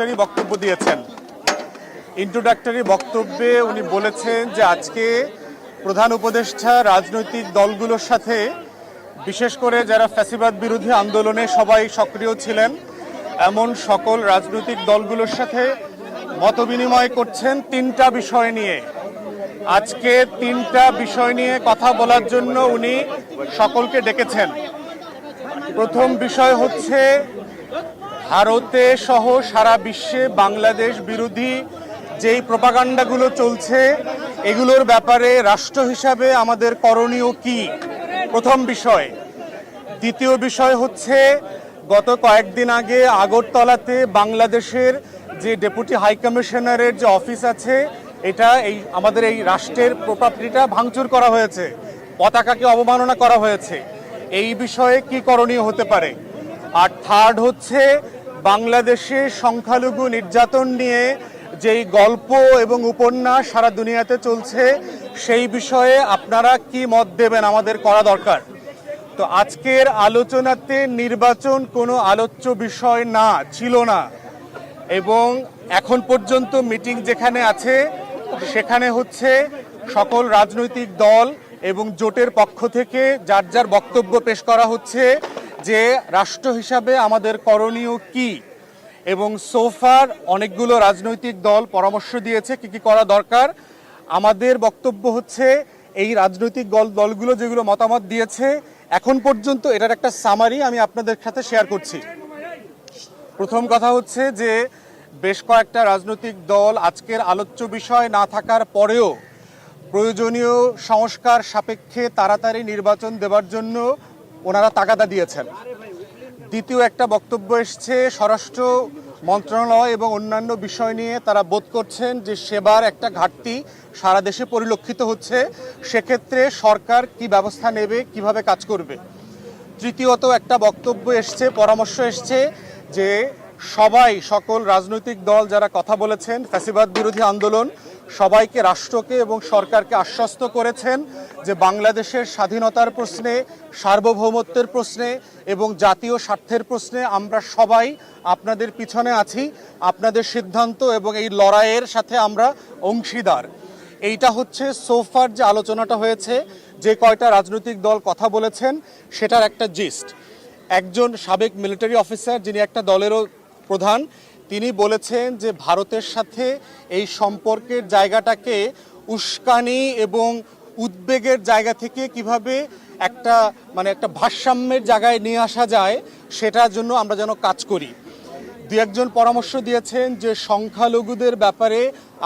Introductory বক্তব্য দিয়েছেন। Introductory বক্তব্যে উনি বলেছেন যে আজকে প্রধান উপদেষ্টা রাজনৈতিক দলগুলোর সাথে, বিশেষ করে যারা ফ্যাসিবাদ বিরোধী আন্দোলনে সবাই সক্রিয় ছিলেন এমন সকল রাজনৈতিক দলগুলোর সাথে মতবিনিময় করছেন তিনটা বিষয় নিয়ে। আজকে তিনটা বিষয় নিয়ে কথা বলার জন্য উনি সকলকে ডেকেছেন। প্রথম বিষয় হচ্ছে ভারতে সহ সারা বিশ্বে বাংলাদেশ বিরোধী যেই প্রপাগান্ডাগুলো চলছে এগুলোর ব্যাপারে রাষ্ট্র হিসাবে আমাদের করণীয় কি, প্রথম বিষয়। দ্বিতীয় বিষয় হচ্ছে গত কয়েকদিন আগে আগরতলাতে বাংলাদেশের যে ডেপুটি হাই কমিশনারের যে অফিস আছে এটা আমাদের এই রাষ্ট্রের প্রপার্টিটা ভাঙচুর করা হয়েছে, পতাকাকে অবমাননা করা হয়েছে, এই বিষয়ে কি করণীয় হতে পারে। আর থার্ড হচ্ছে বাংলাদেশে সংখ্যালঘু নির্যাতন নিয়ে যেই গল্প এবং উপন্যাস সারা দুনিয়াতে চলছে সেই বিষয়ে আপনারা কি মত দেবেন, আমাদের করা দরকার। তো আজকের আলোচনাতে নির্বাচন কোনো আলোচ্য বিষয় না, ছিল না, এবং এখন পর্যন্ত মিটিং যেখানে আছে সেখানে হচ্ছে সকল রাজনৈতিক দল এবং জোটের পক্ষ থেকে যার যার বক্তব্য পেশ করা হচ্ছে যে রাষ্ট্র হিসাবে আমাদের করণীয় কি, এবং সোফার অনেকগুলো রাজনৈতিক দল পরামর্শ দিয়েছে কি কি করা দরকার। আমাদের বক্তব্য হচ্ছে এই রাজনৈতিক দলগুলো যেগুলো মতামত দিয়েছে এখন পর্যন্ত এটার একটা সামারি আমি আপনাদের সাথে শেয়ার করছি। প্রথম কথা হচ্ছে যে বেশ কয়েকটা রাজনৈতিক দল আজকের আলোচ্য বিষয় না থাকার পরেও প্রয়োজনীয় সংস্কার সাপেক্ষে তাড়াতাড়ি নির্বাচন দেওয়ার জন্য ওনারা তাগাদা দিয়েছেন। দ্বিতীয় একটা বক্তব্য এসছে স্বরাষ্ট্র মন্ত্রণালয় এবং অন্যান্য বিষয় নিয়ে তারা বোধ করছেন যে সেবার একটা ঘাটতি সারা দেশে পরিলক্ষিত হচ্ছে, সেক্ষেত্রে সরকার কি ব্যবস্থা নেবে, কিভাবে কাজ করবে। তৃতীয়ত একটা বক্তব্য এসছে, পরামর্শ এসছে যে সকল রাজনৈতিক দল যারা কথা বলেছেন ফ্যাসিবাদ বিরোধী আন্দোলন সবাইকে, রাষ্ট্রকে এবং সরকারকে আশ্বস্ত করেছেন যে বাংলাদেশের স্বাধীনতার প্রশ্নে, সার্বভৌমত্বের প্রশ্নে এবং জাতীয় স্বার্থের প্রশ্নে আমরা সবাই আপনাদের পিছনে আছি, আপনাদের সিদ্ধান্ত এবং এই লড়াইয়ের সাথে আমরা অংশীদার। এইটা হচ্ছে সোফার যে আলোচনাটা হয়েছে, যে কয়টা রাজনৈতিক দল কথা বলেছেন সেটার একটা জিস্ট। একজন সাবেক মিলিটারি অফিসার যিনি একটা দলেরও প্রধান, তিনি বলেছেন যে ভারতের সাথে এই সম্পর্কের জায়গাটাকে উস্কানি এবং উদ্বেগের জায়গা থেকে কিভাবে একটা ভারসাম্যের জায়গায় নিয়ে আসা যায় সেটার জন্য আমরা যেন কাজ করি। দু একজন পরামর্শ দিয়েছেন যে সংখ্যালঘুদের ব্যাপারে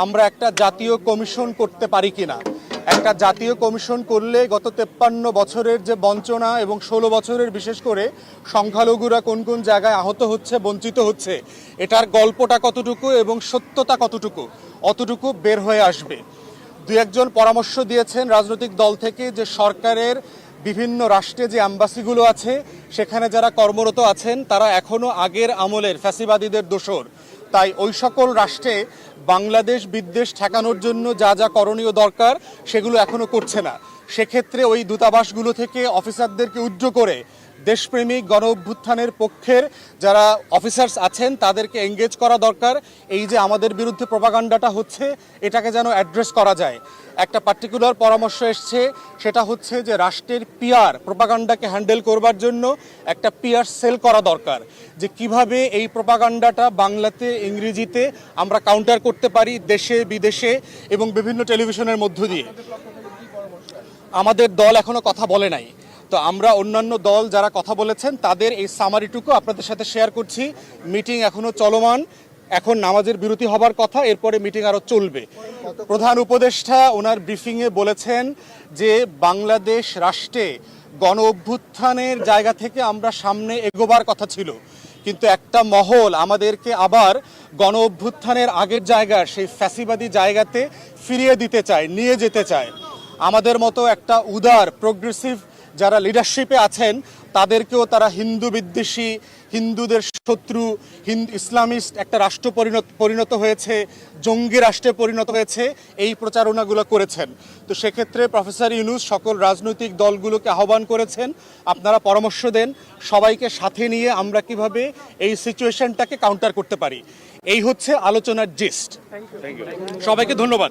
আমরা একটা জাতীয় কমিশন করতে পারি কিনা। একটা জাতীয় কমিশন করলে গত 53 বছরের যে বঞ্চনা এবং 16 বছরের বিশেষ করে সংখ্যালঘুরা কোন কোন জায়গায় আহত হচ্ছে, বঞ্চিত হচ্ছে, এটার গল্পটা কতটুকু এবং সত্যতা কতটুকু, অতটুকু বের হয়ে আসবে। দু একজন পরামর্শ দিয়েছেন রাজনৈতিক দল থেকে যে সরকারের বিভিন্ন রাষ্ট্রে যে অ্যাম্বাসিগুলো আছে সেখানে যারা কর্মরত আছেন তারা এখনও আগের আমলের ফ্যাসিবাদীদের দোসর, তাই ওই সকল রাষ্ট্রে বাংলাদেশ বিদ্বেষ ঠেকানোর জন্য যা যা করণীয় দরকার সেগুলো এখনও করছে না। সেক্ষেত্রে ওই দূতাবাসগুলো থেকে অফিসারদেরকে উইথড্র করে দেশপ্রেমিক গণ অভ্যুত্থানের পক্ষের যারা অফিসার্স আছেন তাদেরকে এঙ্গেজ করা দরকার। এই যে আমাদের বিরুদ্ধে প্রপাগান্ডাটা হচ্ছে এটাকে যেন অ্যাড্রেস করা যায়। একটা পার্টিকুলার পরামর্শ এসছে, সেটা হচ্ছে যে রাষ্ট্রের পিআর প্রপাগান্ডাকে হ্যান্ডেল করবার জন্য একটা পিআর সেল করা দরকার, যে কিভাবে এই প্রপাগান্ডাটা বাংলাতে ইংরেজিতে আমরা কাউন্টার করতে পারি দেশে বিদেশে এবং বিভিন্ন টেলিভিশনের মধ্য দিয়ে। আমাদের দল এখনো কথা বলে নাই, তো আমরা অন্যান্য দল যারা কথা বলেছেন তাদের এই সামারিটুকু আপনাদের সাথে শেয়ার করছি। মিটিং এখনো চলমান, এখন নামাজের বিরতি হবার কথা, এরপরে মিটিং আরও চলবে। প্রধান উপদেষ্টা ওনার ব্রিফিংয়ে বলেছেন যে বাংলাদেশ রাষ্ট্রে গণ অভ্যুত্থানের জায়গা থেকে আমরা সামনে এগোবার কথা ছিল, কিন্তু একটা মহল আমাদেরকে আবার গণ অভ্যুত্থানের আগের জায়গার সেই ফ্যাসিবাদী জায়গাতে ফিরিয়ে দিতে চায়, নিয়ে যেতে চায়। আমাদের মতো একটা উদার প্রোগ্রেসিভ যারা লিডারশিপে আছেন তাদেরকেও তারা হিন্দু বিদ্বেষী, হিন্দুদের শত্রু, ইসলামিস্ট একটা রাষ্ট্র পরিণত হয়েছে, জঙ্গি রাষ্ট্রে পরিণত হয়েছে, এই প্রচারণাগুলো করেছেন। তো সেক্ষেত্রে প্রফেসর ইউনূস সকল রাজনৈতিক দলগুলোকে আহ্বান করেছেন, আপনারা পরামর্শ দেন সবাইকে সাথে নিয়ে আমরা কিভাবে এই সিচুয়েশনটাকে কাউন্টার করতে পারি। এই হচ্ছে আলোচনার জিস্ট। সবাইকে ধন্যবাদ।